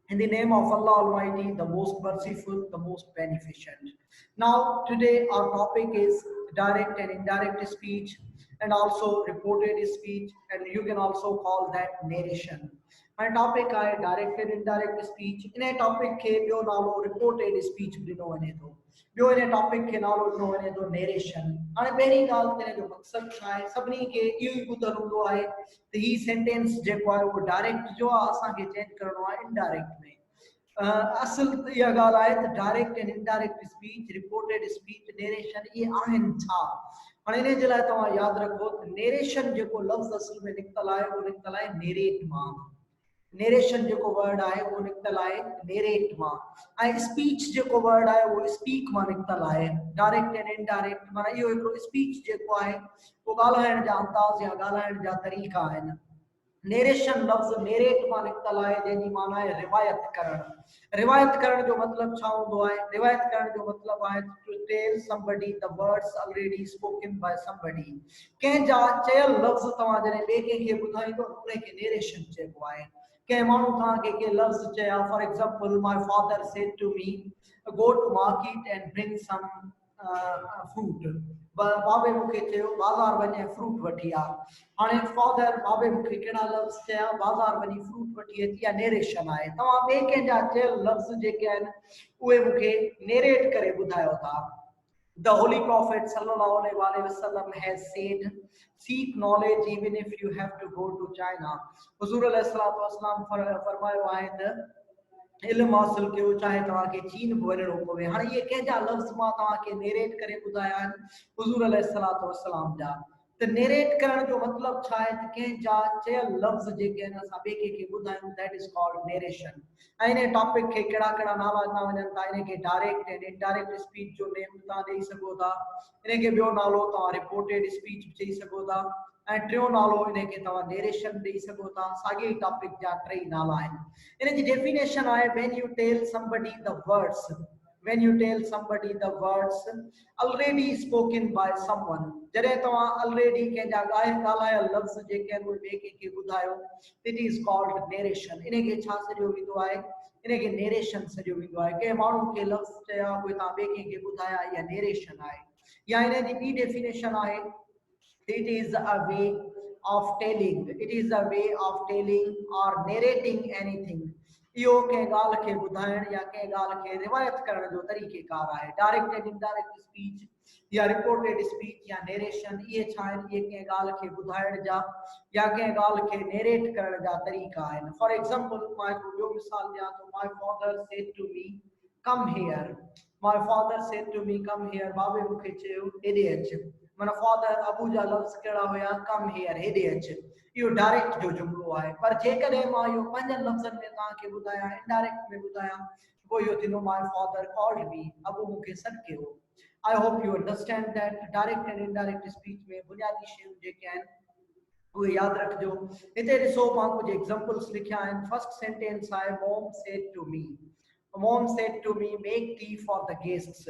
In the name of Allah Almighty, the most merciful, the most beneficent. Now, today our topic is direct and indirect speech, and also reported speech, and you can also call that narration. My topic is direct and indirect speech. In a topic ke bio nalo reported speech ॾिनो वञे थो. ॿियो इन topic खे नालो ॾिनो वञे थो नेरेशन. हाणे पहिरीं ॻाल्हि त जो मक़सदु छा आहे, सभिनी खे इहो ई ॿुधल हूंदो आहे त ही सेंटेंस जेको आहे उहो डायरेक्ट जो आहे, असांखे चेंज करिणो आहे इनडायरेक्ट में. असल इहा ॻाल्हि आहे त direct and indirect speech, reported speech, narration इहे आहिनि छा. हाणे इन जे लाइ तव्हां यादि रखो त नेरेशन जेको लफ़्ज़ असल में निकितल आहे उहो निकितल आहे नेरेट मां. नेरेशन जेको वर्ड आहे उहो निकितल आहे नेरेट मां, ऐं स्पीच जेको वर्ड आहे उहो स्पीक मां निकितल आहे. डायरेक्ट एंड इनडायरेक्ट माना इहो हिकिड़ो स्पीच जेको आहे उहो ॻाल्हाइण जा अंदाज़ या ॻाल्हाइण जा तरीक़ा आहिनि. नेरेशन लफ़्ज़ नेरेट मां निकितल आहे, जंहिंजी माना आहे रिवायत करणु. रिवायत करण जो मतिलबु छा हूंदो आहे? रिवायत करण जो मतिलबु आहे to tell somebody the words already spoken by somebody. कंहिंजा चयल लफ़्ज़ तव्हां जॾहिं ॿिए कंहिंखे ॿुधाईंदो उनखे नेरेशन चइबो आहे. कंहिं माण्हू तव्हांखे के लफ़्ज़ चया, for example my father said to mid go to market and bring some fruit. बाबे मूंखे चयो बाज़ार वञ ऐं फ्रूट वठी आ. हाणे फादर बाबे मूंखे कहिड़ा लफ़्ज़ चया, बाज़ार वञी फ्रूट वठी अची, या नेरेशन आहे. तव्हां ॿिए कंहिंजा चयल लफ़्ज़ जेके आहिनि उहे मूंखे नेरेट करे ॿुधायो था. The Holy Prophet sallallahu alaihi wasallam has said, "Seek knowledge even if you have to go to China." हुज़ूर अलैहिस्सलातु वस्सलाम फरमायो आहे त इल्म हासिल कयो चाहे तव्हांखे चीन बि वञिणो पवे. हाणे इहे कंहिंजा लफ़्ज़ मां तव्हांखे नेरेट करे ॿुधाया आहिनि, हुज़ूर अलैहिस्सलातु वस्सलाम जा. त नेरेट करण जो मतिलबु छा आहे त कंहिंजा चयल लफ़्ज़ जेके आहिनि असां ॿिए कंहिंखे ॿुधायूं, दैट इज़ कॉल्ड नेरेशन. ऐं इन टॉपिक खे कहिड़ा कहिड़ा नाला ॾिना वञनि था. इनखे डायरेक्ट ऐं इनडायरेक्ट स्पीच जो नेम तव्हां ॾेई सघो था. इनखे ॿियो नालो तव्हां रिपोर्टेड स्पीच बि चई सघो था, ऐं टियों नालो इनखे तव्हां नेरेशन ॾेई सघो था. साॻिए टॉपिक जा टई नाला आहिनि. इन जी डेफिनेशन आहे when you tell somebody the words, when you tell somebody the words already spoken by someone. जॾहिं तव्हां ऑलरेडी कंहिंजा ॻाल्हायल लफ़्ज़ जेके आहिनि उहे ॿिए कंहिंखे ॿुधायो, इट इज़ कॉल्ड नेरेशन. इनखे छा सॼो वेंदो आहे? इनखे नेरेशन सॼो वेंदो आहे. कंहिं माण्हू खे लफ़्ज़ चया उहे तव्हां ॿिए कंहिंखे ॿुधाया, इहा नेरेशन आहे. या इन जी ॿी डेफिनेशन आहे, it is a way of telling, it is a way of telling or narrating anything. इहो कंहिं ॻाल्हि खे ॿुधाइण या कंहिं ॻाल्हि खे रिवायत करण जो तरीक़ेकार आहे. डायरेक्ट एंड इनडायरेक्ट स्पीच या रिपोर्टेड स्पीच या नेरेशन इहे छा आहिनि? इहे कंहिं ॻाल्हि खे ॿुधाइण जा या कंहिं ॻाल्हि खे नेरेट करण जा तरीक़ा आहिनि. फॉर एग्जांपल मां हिकिड़ो ॿियो मिसाल ॾियां थो. My father said to mid come here. My father said to mid come here. बाबे मूंखे चयो हेॾे अच. माना फादर अबू जा लफ़्ज़ कहिड़ा हुया? कम हियर, हेॾे अच. इहो डायरेक्ट जो जुमिलो आहे. पर जेकॾहिं मां इहो 5 लफ़्ज़नि में तव्हांखे ॿुधायां, इनडायरेक्ट में ॿुधायां, पोइ इहो थींदो माय फादर कॉल्ड मी. अबू मूंखे सॾु कयो. I hope U understand that direct and indirect speech में बुनियादी शयूं जेके आहिनि उहे यादि रखिजो. हिते ॾिसो मां कुझु एग्जांपल्स लिखिया आहिनि. फर्स्ट सेंटेंस आहे mom said to mid. Mom said to me make tea for the guests.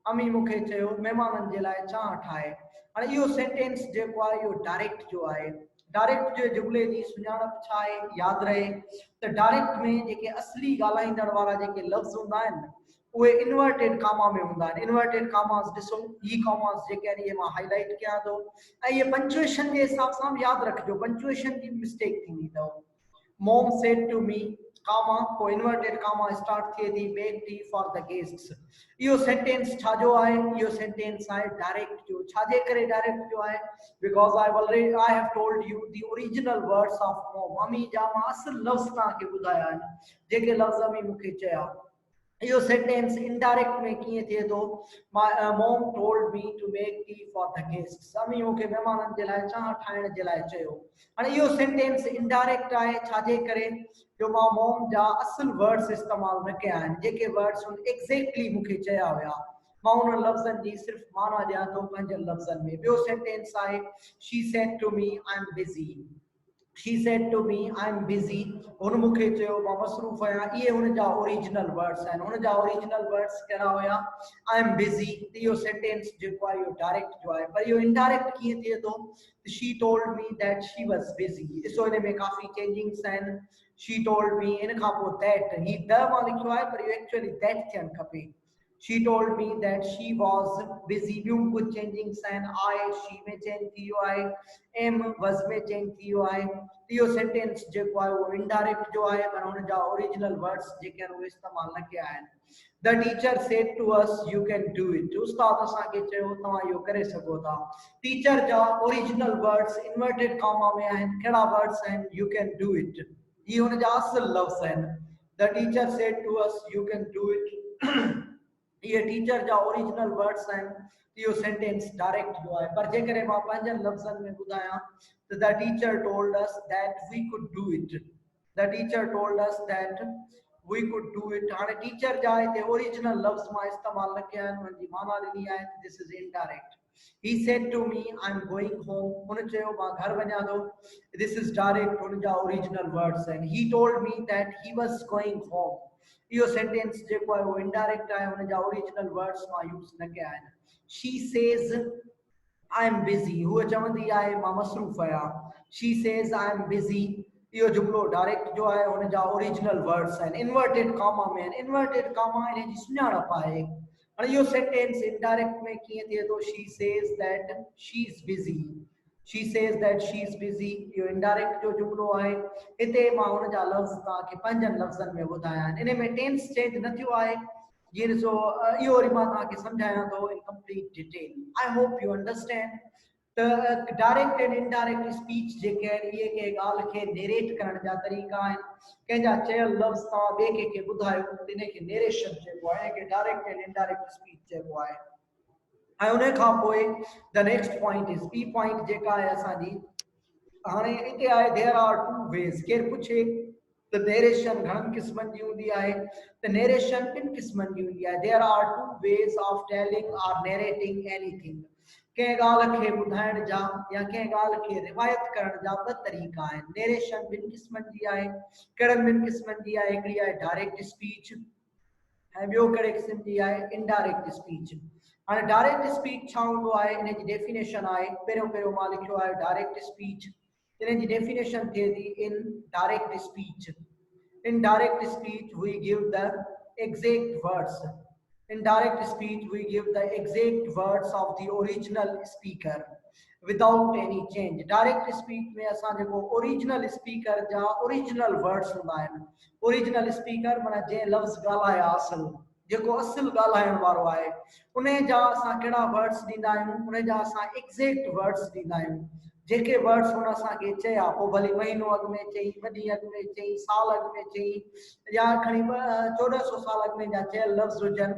अम्मी मूंखे चयो महिमाननि जे लाइ चांहि ठाहे. हाणे इहो सेंटेंस जेको आहे इहो डायरेक्ट जो आहे. डायरेक्ट जे जुमिले जी सुञाणप छा आहे? यादि रहे त डायरेक्ट में जेके असली ॻाल्हाईंदड़ वारा जेके लफ़्ज़ हूंदा आहिनि उहे इन्वर्टेड कामा में हूंदा आहिनि. इन्वर्टेड कामास ॾिसो, ही कामास जेके आहिनि इहे मां हाईलाइट कयां थो, ऐं इहे पंचुएशन जे हिसाब सां बि यादि रखिजो, पंचुएशन जी मिस्टेक थींदी अथव. मॉम सेड टू मी कामा, पोइ इन्वर्टेड कामा स्टार्ट थिए थी, make tea for the guests. इहो सेंटेंस छाजो आहे? इहो सेंटेंस आहे डायरेक्ट जो. छाजे करे डायरेक्ट जो आहे? Because I have told U the original words of mom. अम्मी जा मां असुल लफ़्ज़ तव्हांखे ॿुधाया आहिनि, जेके लफ़्ज़ अम्मी मूंखे चया. इहो सेंटेंस इनडायरेक्ट में कीअं थिए थो? Mom told me two make tea for the guests. अम्मी मूंखे महिमाननि जे लाइ चांहि ठाहिण जे लाइ चयो. हाणे इहो सेंटेंस इनडायरेक्ट आहे. छाजे करे? जो मां मॉम जा असुल वर्ड्स इस्तेमालु न कया आहिनि, जेके वर्ड्स हुन एग्ज़ैक्टली मूंखे चया हुया. मां उन लफ़्ज़नि जी सिर्फ़ु माना ॾियां थो 5 लफ़्ज़नि में. ॿियो सेंटेंस आहे she said to me I am busy. She said to me, I'm busy. हुन मूंखे चयो मां मसरूफ़ आहियां. इहे हुन जा ओरिजिनल वर्ड्स आहिनि. हुन जा ओरिजिनल वर्ड्स कहिड़ा हुया? I'm busy. इहो सेंटेंस जेको आहे इहो डायरेक्ट जो आहे, पर इहो इनडायरेक्ट कीअं थिए थो? She told me that she was busy. ॾिसो हिन में काफ़ी चेंजिंग्स आहिनि. She told me, इन खां पोइ that, ही द मां लिखियो आहे पर इहो एक्चुअली that थियणु खपे. She told me that she was busy. ॿियूं कुझु चेंजिंग्स आहिनि. I, she में चेंज थी वियो आहे. am, was में चेंज थी वियो आहे. इहो सेंटेंस जेको आहे उहो इनडायरेक्ट जो आहे, पर हुन जा ओरिजिनल वर्ड्स जेके आहिनि उहे इस्तेमालु न कया आहिनि. The teacher said to us, you can do it. उस्ताद असांखे चयो तव्हां इहो करे सघो था. टीचर जा ओरिजिनल वर्ड्स इन्वर्टेड कॉमा में आहिनि. कहिड़ा वर्ड्स आहिनि? You can do it. इहे हुन जा असुल लफ़्ज़ आहिनि. The teacher said to us, you can do it. ये टीचर जा ओरिजिनल वर्ड्स आहिनि. इहो सेंटेंस डायरेक्ट जो आहे, पर जेकॾहिं मां पंहिंजनि लफ़्ज़नि में ॿुधायां त the teacher told us that we could do it. The teacher told us that we could do it. हाणे टीचर जा हिते ओरिजिनल लफ़्ज़ मां इस्तेमालु न कया आहिनि, हुननि जी माना ॾिनी आहे. This is indirect. He said to me, I'm going home. हुन चयो मां घर वञा थो. This is direct. हुन जा ओरिजिनल वर्ड्स आहिनि. He told me that he was going home. इहो सेंटेंस जेको आहे उहो इनडायरेक्ट आहे, हुन जा ओरिजिनल वर्ड्स मां यूज़ न कया आहिनि. She says I am busy. हूअ चवंदी आहे मां मसरूफ़ आहियां. She says I am busy. इहो जुमलो डायरेक्ट जो आहे, हुन जा ओरिजिनल वर्ड्स आहिनि. इन्वर्टेड कॉमा में आहिनि. इन्वर्टेड कॉमा इन जी सुञाणप आहे. हाणे इहो सेंटेंस इनडायरेक्ट में कीअं थिए थो? She says that she is busy. She says that she is busy. इहो इनडायरेक्ट जो जुमलो आहे. हिते मां हुन जा लफ़्ज़ तव्हांखे पंजनि लफ़्ज़नि में ॿुधाया आहिनि. इन में टेंस चेंज न थियो आहे. जीअं ॾिसो इहो वरी मां तव्हांखे सम्झायां थो in complete detail. I hope U understand. त डायरेक्ट एंड इनडायरेक्ट स्पीच जेके आहिनि इहे कंहिं ॻाल्हि खे नेरेट करण जा तरीक़ा आहिनि. कंहिंजा चयल लफ़्ज़ तव्हां ॿिए कंहिंखे ॿुधायो त इनखे नेरेशन चइबो आहे, इनखे डायरेक्ट एंड इनडायरेक्ट स्पीच चइबो आहे. ऐं उन खां पोइ द नेक्स्ट पॉइंट इज़ ॿी पॉइंट जेका आहे असांजी. हाणे हिते आहे देयर आर टू वेज. केरु पुछे त नेरेशन घणनि क़िस्मनि जी हूंदी आहे, त नेरेशन ॿिनि क़िस्मनि जी हूंदी आहे. There are two ways of telling or narrating anything. कंहिं ॻाल्हि खे ॿुधाइण जा या कंहिं ॻाल्हि खे रिवायत करण जा ॿ तरीक़ा आहिनि. नेरेशन ॿिनि क़िस्मनि जी आहे. कहिड़नि ॿिनि क़िस्मनि जी आहे? हिकिड़ी आहे डायरेक्ट स्पीच ऐं ॿियो कहिड़े क़िस्म जी आहे? Indirect speech. हाणे डायरेक्ट स्पीच छा हूंदो आहे? इन जी डेफिनेशन आहे. पहिरियों मां लिखियो आहे डायरेक्ट स्पीच. इन जी डेफिनेशन थिए थी in direct speech. In direct speech, we give the exact words. In direct speech, we give the exact words of the original speaker without any change. Direct speech में असां जेको original speaker जा original words हूंदा आहिनि. Original speaker माना जंहिं लफ़्ज़ ॻाल्हाया असल, जेको असल ॻाल्हाइण वारो आहे, उन जा असां कहिड़ा वर्ड्स ॾींदा आहियूं? उन जा असां exact words ॾींदा आहियूं. जेके वर्ड्स हुन असांखे चया, पोइ भली महीनो अॻु में चई, ॿ ॾींहं अॻु में चई, साल अॻु में चई, या खणी 1400 साल अॻु में जा चयल लफ़्ज़ हुजनि,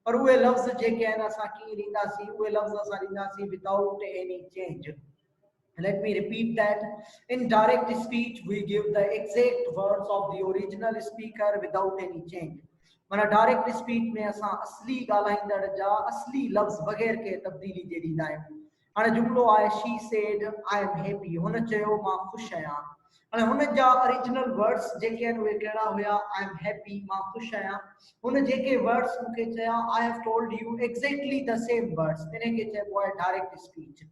पर उहे लफ़्ज़ जेके आहिनि असां कीअं ॾींदासीं? उहे लफ़्ज़ असां ॾींदासीं without any change. Let me repeat that. In direct speech, we give the exact words of the original speaker without any change. माना डायरेक्ट स्पीच में असां असली ॻाल्हाईंदड़ जा असली लफ़्ज़ बग़ैर के तब्दीली जे ॾींदा आहियूं. हाणे जुमलो आहे she said I am happy. हुन चयो मां ख़ुशि आहियां. हाणे हुन जा ओरिजिनल वर्ड्स जेके आहिनि उहे कहिड़ा हुया? I am happy, मां ख़ुशि आहियां. हुन जेके वर्ड्स मूंखे चया, I have told you exactly the same words. इनखे चइबो आहे डायरेक्ट स्पीच.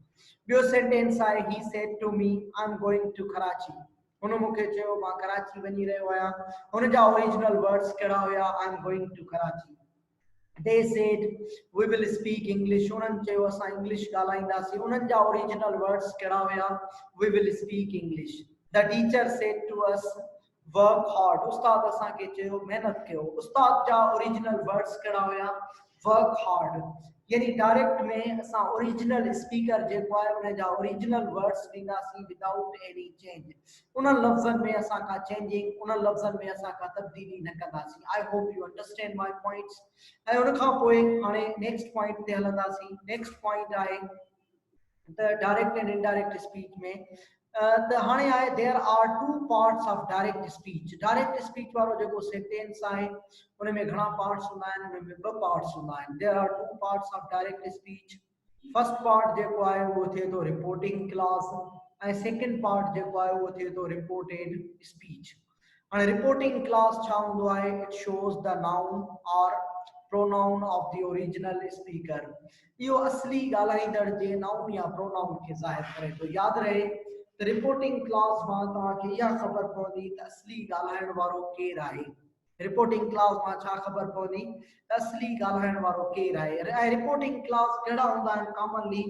ॿियो सेंटेंस आहे he said to me I'm going to Karachi. हुन मूंखे चयो मां कराची वञी रहियो आहियां. हुन जा ओरिजिनल वर्ड्स कहिड़ा हुया? I'm going to Karachi. They said we will speak English. उन्हनि चयो असां इंग्लिश ॻाल्हाईंदासीं. उन्हनि जा ओरिजिनल वर्ड्स कहिड़ा हुया? We will speak English. The teacher said to us work hard. उस्ताद असांखे चयो महिनत कयो. उस्ताद जा ओरिजिनल वर्ड्स कहिड़ा हुया? Work hard. यानी डायरेक्ट में असां ओरिजिनल स्पीकर जेको आहे उन जा ओरिजिनल वर्ड्स ॾींदासीं विदाउट एनी चेंज. उन्हनि लफ़्ज़नि में असां का चेंजिंग, उन्हनि लफ़्ज़नि में असां का तब्दीली न कंदासीं. I hope U understand my points. ऐं उन खां पोइ हाणे नेक्स्ट पॉइंट ते हलंदासीं. नेक्स्ट पॉइंट आहे त डायरेक्ट एंड इनडायरेक्ट स्पीच में त हाणे आहे there are two parts of direct speech. Direct speech वारो जेको सेंटेंस आहे उन में घणा पार्ट्स हूंदा आहिनि? उन में ॿ पार्ट्स हूंदा आहिनि. There are two parts of direct speech. First part जेको आहे उहो थिए थो रिपोर्टिंग क्लॉज ऐं सेकेंड पार्ट जेको आहे उहो थिए थो रिपोर्टेड स्पीच। हाणे रिपोर्टिंग क्लास छा हूंदो आहे? It shows the noun or pronoun of the original speaker. इहो असली ॻाल्हाईंदड़ जे नाउन या प्रोनाउन खे ज़ाहिर करे थो। यादि रहे त रिपोर्टिंग क्लास मां तव्हांखे इहा ख़बर पवंदी त असली ॻाल्हाइण वारो केरु आहे। रिपोर्टिंग क्लास मां छा ख़बर पवंदी त असली ॻाल्हाइण वारो केरु आहे। ऐं रिपोर्टिंग क्लास कहिड़ा हूंदा आहिनि? कॉमनली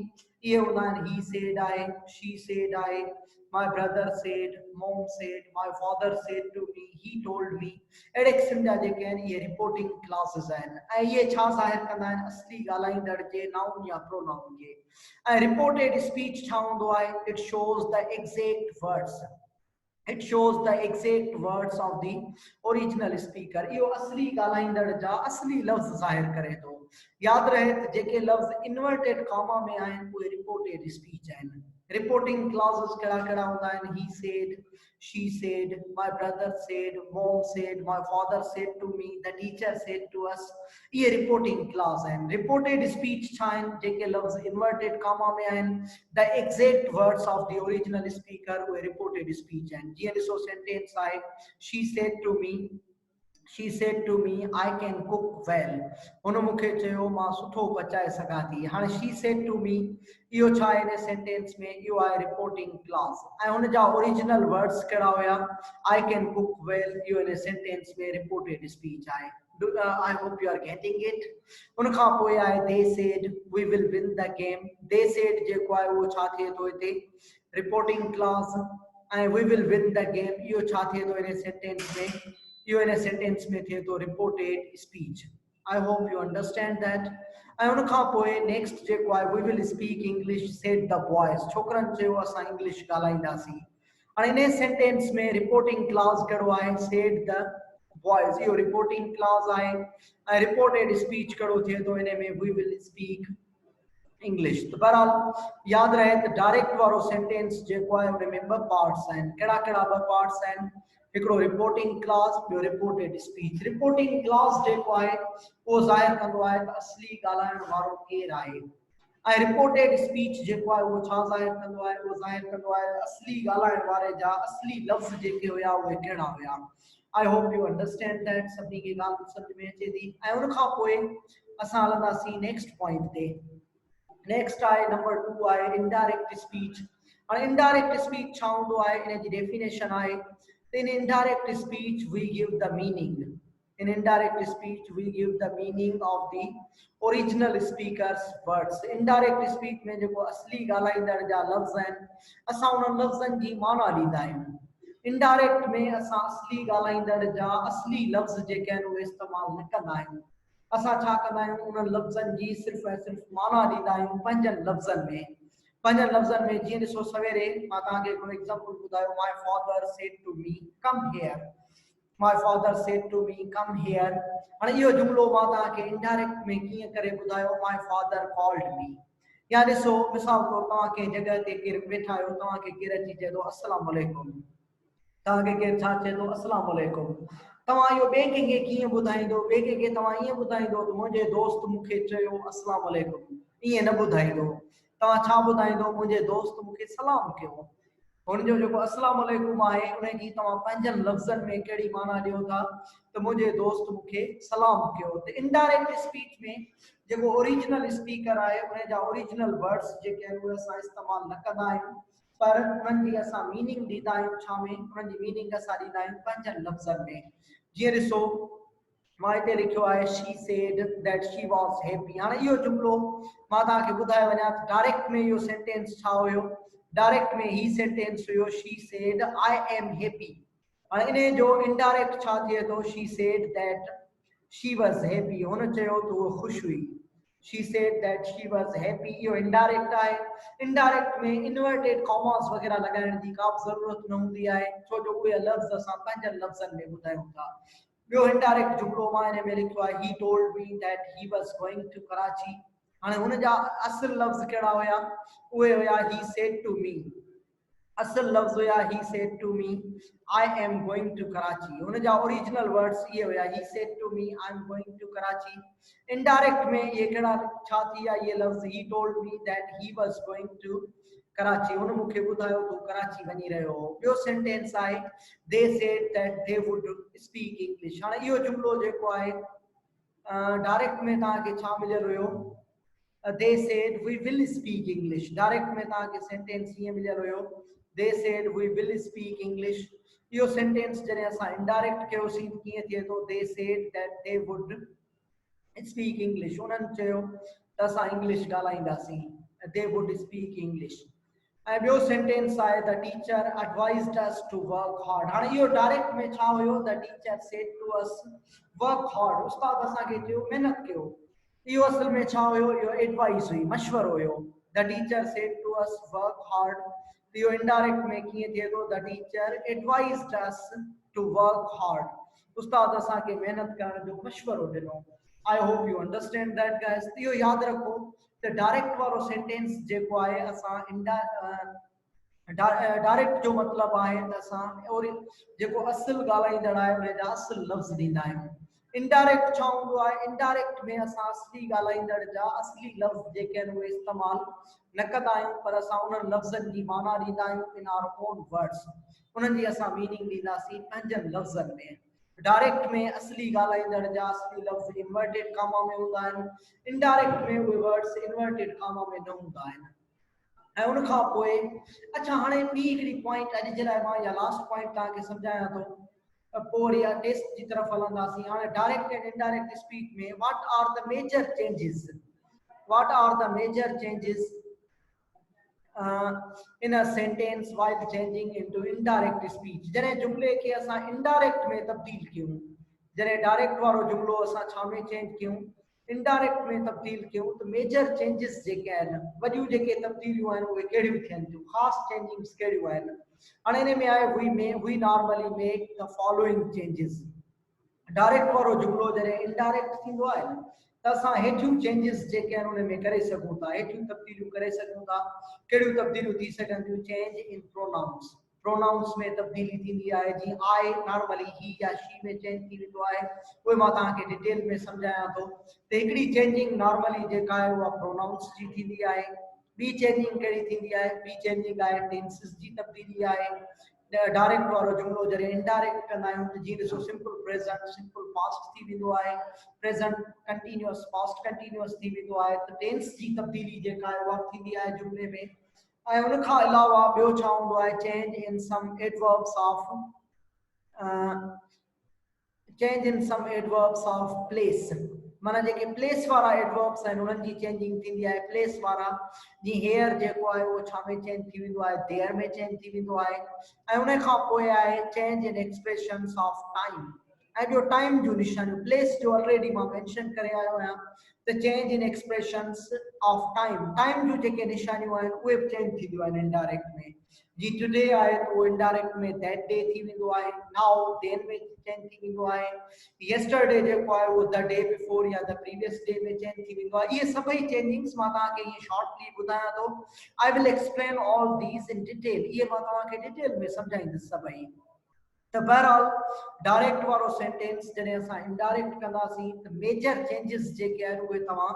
इहे हूंदा आहिनि ही सेड आहे, शी सेड आहे, my brother said, mom said, my father said to me, he told me। अहिड़े क़िस्म जा जेके आहिनि इहे रिपोर्टिंग क्लासेस आहिनि ऐं इहे छा ज़ाहिर कंदा आहिनि? असली ॻाल्हाईंदड़ जे नाउन या प्रोनाउन खे। ऐं रिपोर्टेड स्पीच छा हूंदो आहे? It shows the exact words. It shows the exact words of the original speaker। इहो असली ॻाल्हाईंदड़ जा असली लफ़्ज़ ज़ाहिर करे थो। यादि रहे त जेके लफ़्ज़ इन्वर्टेड कॉमा में आहिनि उहे रिपोर्टेड स्पीच आहिनि। रिपोर्टिंग क्लॉज़ेस कहिड़ा कहिड़ा हूंदा आहिनि? He said, she said, my brother said, mom said, my father said to me, the teacher said to us। इहे रिपोर्टिंग क्लॉज़ आहिनि। रिपोर्टेड स्पीच छा आहिनि? जेके लफ़्ज़ इन्वर्टेड कॉमा में आहिनि, the exact words of the original speaker, उहे reported speech आहिनि। जीअं ॾिसो सेंटेंस आहे, she said to me, she said to me I can cook well। हुन मूंखे चयो मां सुठो पचाए सघां थी। हाणे she said to me इहो छा आहे हिन सेंटेंस में? इहो आहे रिपोर्टिंग क्लॉज़ ऐं हुन जा ओरिजिनल वर्ड्स कहिड़ा हुया? I can cook well। इहो हिन सेंटेंस में रिपोर्टेड स्पीच आहे। I hope you are getting it। उन खां पोइ आहे they said we will win the game। they said जेको आहे उहो छा थिए थो हिते? रिपोर्टिंग क्लॉज़ ऐं we will win the game इहो छा थिए थो हिन सेंटेंस में? इहो हिन सेंटेंस में थिए थो reported speech. I hope you understand that। ऐं उन खां पोइ नेक्स्ट जेको आहे we will speak English said the boys। छोकरनि चयो असां इंग्लिश ॻाल्हाईंदासीं। हाणे इन सेंटेंस में रिपोर्टिंग क्लॉज़ कहिड़ो आहे? said the boys। इहो रिपोर्टिंग क्लॉज़ आहे ऐं रिपोर्टेड स्पीच कहिड़ो थिए थो हिन में? we will speak English. तो बहरहाल याद रहे तो डायरेक्ट वारो सेंटेंस जेको आहे उन में ॿ पार्ट्स आहिनि। कहिड़ा कहिड़ा ॿ पार्ट्स आहिनि? हिकिड़ो रिपोर्टिंग क्लॉज़, ॿियो रिपोर्टेड स्पीच। रिपोर्टिंग क्लॉज़ जेको आहे उहो ज़ाहिर कंदो आहे त असली ॻाल्हाइण वारो केरु आहे ऐं रिपोर्टेड स्पीच जेको आहे उहो छा ज़ाहिर कंदो आहे? उहो ज़ाहिर कंदो आहे असली ॻाल्हाइण वारे जा असली लफ़्ज़ जेके हुया उहे कहिड़ा हुया। I hope U understand that. सभिनी खे ॻाल्हि सम्झ में अचे थी। ऐं उन खां पोइ असां हलंदासीं नेक्स्ट पॉइंट ते। नेक्स्ट आहे नंबर 2 आहे इनडायरेक्ट स्पीच। हाणे इनडायरेक्ट स्पीच छा हूंदो आहे? इन जी डेफिनेशन आहे in indirect speech we give the meaning. In indirect speech we give the meaning of the original speaker's words. Indirect speech में जेको असली ॻाल्हाईंदड़ जा लफ़्ज़ आहिनि असां उन्हनि लफ़्ज़नि जी माना ॾींदा आहियूं। इनडायरेक्ट में असां असली ॻाल्हाईंदड़ जा असली लफ़्ज़ जेके आहिनि उहे इस्तेमालु न कंदा आहियूं। असां छा कंदा आहियूं? उन्हनि लफ़्ज़नि जी सिर्फ़ु ऐं सिर्फ़ु माना ॾींदा आहियूं पंजनि लफ़्ज़नि में। पंजनि लफ़्ज़नि में जीअं ॾिसो सवेरे मां तव्हांखे हिकिड़ो एग्ज़ाम्पल ॿुधायो, my father said to mid come here. My father said to mid come here. हाणे इहो जुमिलो मां तव्हांखे इनडायरेक्ट में कीअं करे ॿुधायो? My father called me. या ॾिसो मिसाल तौरु तव्हां कंहिं जॻह ते केरु वेठा आहियो, तव्हांखे केरु अची चए थो अस्सलाम वालेकुम। तव्हांखे केरु छा चए थो? अस्सलाम वालेकुम। तव्हां इहो ॿिए कंहिंखे कीअं ॿुधाईंदो? ॿिए कंहिंखे तव्हां ईअं ॿुधाईंदो त मुंहिंजे दोस्त मूंखे चयो अस्सलाम वालेकुम। ईअं न ॿुधाईंदो। तव्हां छा ॿुधाईंदो? मुंहिंजे दोस्त मूंखे सलाम कयो। हुनजो जेको अस्सलाम वालेकुम आहे उनजी तव्हां पंजनि लफ़्ज़नि में कहिड़ी माना ॾियो था? त मुंहिंजे दोस्त मूंखे सलाम कयो। त इनडायरेक्ट स्पीच में जेको ओरिजिनल स्पीकर आहे उन जा ओरिजिनल वर्ड्स जेके आहिनि उहे असां इस्तेमालु न कंदा आहियूं, पर उन्हनि जी असां मीनिंग ॾींदा आहियूं। छा में? उन्हनि जी मीनिंग असां ॾींदा आहियूं पंजनि लफ़्ज़नि में। जीअं ॾिसो मां हिते लिखियो आहे she said that she was happy. हाणे इहो जुमिलो मां तव्हांखे ॿुधाए वञा त डायरेक्ट में इहो सेंटेंस छा हुयो? डायरेक्ट में ही सेंटेंस हुयो she said I am happy. हाणे इन जो इनडायरेक्ट छा थिए थो? She said that she was happy. हुन चयो त उहो ख़ुशि हुई। She said that she was happy. इहो इनडायरेक्ट आहे। इनडायरेक्ट में इन्वर्टेड कॉमास वग़ैरह लॻाइण जी का बि ज़रूरत न हूंदी आहे, छो जो उहे लफ़्ज़ असां पंजनि लफ़्ज़नि में ॿुधायूं था। ॿियो इनडायरेक्ट जुमिलो मां हिन में लिखियो आहे he told me that he was going to Karachi. हाणे हुन जा असुल लफ़्ज़ कहिड़ा हुया? उहे हुया ही सेड टू मी। असल लफ्ज़ हुया he said to me I am going to Karachi. हुन जा ओरिजिनल वर्ड्स ये हुया he said to me I am going to Karachi. Indirect में ये कड़ा छा थी या ये लफ्ज़ he told me that he was going to Karachi उन मूंखे ॿुधायो तूं कराची वञी रहियो हो। ॿियो सेंटेंस आहे दे said that they would speak English. हाणे इहो जुमिलो जेको आहे डायरेक्ट में तव्हांखे छा मिलियल हुयो, they said we will speak English. Direct में तव्हांखे सेंटेंस ईअं मिलियल हुयो they said we will speak English. इहो सेंटेंस जॾहिं असां इनडायरेक्ट कयोसीं कीअं थिए थो, they said that they would speak English. उन्हनि चयो त असां इंग्लिश ॻाल्हाईंदासीं, दे वुड स्पीक इंग्लिश। ऐं ॿियो सेंटेंस आहे the teacher advised us to work hard. हाणे इहो डायरेक्ट में छा हुयो, the teacher said to us work hard. उस्ताद असांखे चयो महिनत कयो। इहो असल में छा हुयो, इहो एडवाइस हुई, मशवरो हुयो। The teacher said to us work hard. इहो इनडायरेक्ट में कीअं थिए थो, the teacher advised us to work hard. उस्ताद असांखे महिनत करण जो मशवरो ॾिनो। I hope U understand that guys. इहो यादि रखो त डायरेक्ट वारो सेंटेंस जेको आहे असां डायरेक्ट जो मतिलबु आहे त असां और जेको असुल ॻाल्हाईंदड़ आहे उन जा असुल लफ़्ज़ ॾींदा आहियूं। इनडायरेक्ट छा हूंदो आहे, इनडायरेक्ट में असां असली ॻाल्हाईंदड़ जा असली लफ़्ज़ जेके आहिनि उहे इस्तेमालु न कंदा आहियूं, पर असां उन्हनि लफ़्ज़नि जी माना ॾींदा आहियूं इन आवर ओन वर्ड्स। उन्हनि जी असां मीनिंग ॾींदासीं पंहिंजनि लफ़्ज़नि में। डायरेक्ट में असली ॻाल्हाईंदड़ जा असली लफ़्ज़ इन्वर्टेड कामा में हूंदा आहिनि, इनडायरेक्ट में उहे वर्ड्स इन्वर्टेड कामा में न हूंदा आहिनि। ऐं उन खां पोइ अच्छा हाणे ॿी हिकिड़ी पॉइंट अॼु जे लाइ मां या लास्ट पॉइंट तव्हांखे सम्झायां थो, पोइ वरी टेस्ट जी तरफ़ हलंदासीं। हाणे डायरेक्ट एंड इनडायरेक्ट स्पीच में what are the major changes, what are the major changes in a sentence while changing into indirect speech। जॾहिं जुमिले खे असां इनडायरेक्ट में तब्दील कयूं, जॾहिं डायरेक्ट वारो जुमिलो असां छा में चेंज कयूं, इनडायरेक्ट में तब्दील कयूं, त मेजर चेंजिस जेके आहिनि, वॾियूं जेके तब्दीलियूं आहिनि उहे कहिड़ियूं थियनि थियूं, ख़ासि चेंजिंग्स कहिड़ियूं आहिनि। हाणे हिन में आहे we normally make the following changes. Direct वारो जुमिलो जॾहिं इनडायरेक्ट थींदो आहे त असां हेठियूं चेंजिस जेके आहिनि उन में करे सघूं था, हेठियूं तब्दीलियूं करे सघूं था। कहिड़ियूं तब्दीलियूं थी सघनि थियूं, चेंज इन प्रोनाउंस। प्रोनाउंस में तब्दीली थींदी आहे, जीअं आई नॉर्मली ही या शी में चेंज थी वेंदो आहे, उहे मां तव्हांखे डिटेल में सम्झायां थो। त हिकिड़ी चेंजिंग नॉर्मली जेका आहे उहा प्रोनाउंस जी थींदी आहे। ॿी चेंजिंग कहिड़ी थींदी आहे, ॿी चेंजिंग आहे टेंसिस जी तब्दीली आहे। डायरेक्ट वारो जुमिलो जॾहिं इनडायरेक्ट कंदा आहियूं त जीअं ॾिसो सिंपल प्रेज़ेंट सिंपल पास्ट थी वेंदो आहे, प्रेज़ेंट कंटीन्यूअस पास्ट कंटीन्यूअस थी वेंदो आहे। त टेंस जी तब्दीली जेका आहे उहा थींदी आहे जुमिले में। ऐं उन खां अलावा ॿियो छा हूंदो आहे, change in sum adverbs of change in sum adverbs of place. माना जेके प्लेस वारा एडवर्ब्स आहिनि उन्हनि जी चेंजिंग थींदी आहे। प्लेस वारा जीअं हेयर जेको आहे उहो छा में चेंज थी वेंदो आहे, देयर में चेंज थी वेंदो आहे। ऐं उन खां पोइ आहे change in expressions of time. ऐं ॿियो टाइम जूं निशानियूं, प्लेस जो ऑलरेडी मां मेंशन करे आयो आहियां त change in expressions of time, time जूं जेके निशानियूं आहिनि उहे बि चेंज थींदियूं आहिनि इनडायरेक्ट में। जी टुडे आहे त उहो इनडायरेक्ट में दैट डे थी वेंदो आहे, नाउ देन में चेंज थी वेंदो आहे। yesterday जेको आहे उहो द डे बिफोर या द प्रीवियस डे में चेंज थी वेंदो आहे। इहे सभई चेंजिंग्स मां तव्हांखे ईअं शॉर्टली ॿुधायां थो। I will explain all these in detail. इहे मां तव्हांखे डिटेल में सम्झाईंदुसि सभई। त बहरहाल डायरेक्ट वारो सेंटेंस जॾहिं असां इनडायरेक्ट कंदासीं त मेजर चेंजिस जेके आहिनि उहे तव्हां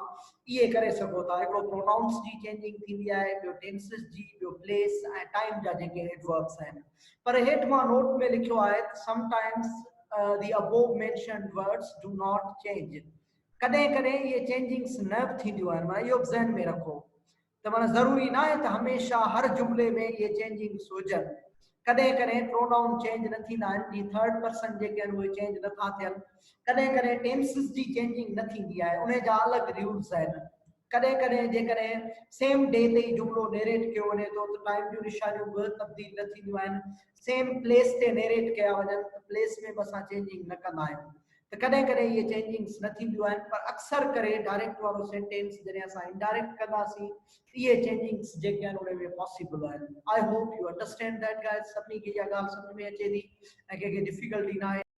इहे करे सघो था। हिकिड़ो प्रोनाउंस जी चेंजिंग थींदी आहे, ॿियो टेंसिस जी, ॿियो प्लेस ऐं टाइम जा जेके एडवर्ब्स आहिनि। पर हेठि मां नोट में लिखियो आहे त sometimes the above mentioned words do not change। कॾहिं कॾहिं इहे चेंजिंग्स न बि थींदियूं आहिनि, माना इहो बि ज़हन में रखो। त माना ज़रूरी न आहे त हमेशह हर जुमिले में इहे चेंजिंग्स हुजनि। कॾहिं कॾहिं प्रोनाउन चेंज न थींदा आहिनि, जीअं थर्ड पर्सन जेके आहिनि उहे चेंज नथा थियनि। कॾहिं कॾहिं टेंसिस जी चेंजिंग न थींदी आहे, उन जा अलॻि रूल्स आहिनि। कॾहिं कॾहिं जेकॾहिं सेम डे ते ई जुमिलो नेरेट कयो वञे थो त टाइम जूं निशानियूं बि तब्दील न थींदियूं आहिनि। सेम प्लेस ते नेरेट कया वञनि त प्लेस में बि असां चेंजिंग न कंदा आहियूं। त कॾहिं कॾहिं इहे चेंजिंग्स न थींदियूं आहिनि, पर अक्सर करे डायरेक्ट वारो सेंटेंस जॾहिं असां इनडायरेक्ट कंदासीं इहे चेंजिंग्स जेके आहिनि उन में पॉसिबल आहिनि। I hope U understand that guys. सभिनी खे इहा ॻाल्हि सम्झ में अचे थी ऐं कंहिंखे डिफिकल्टी न आहे।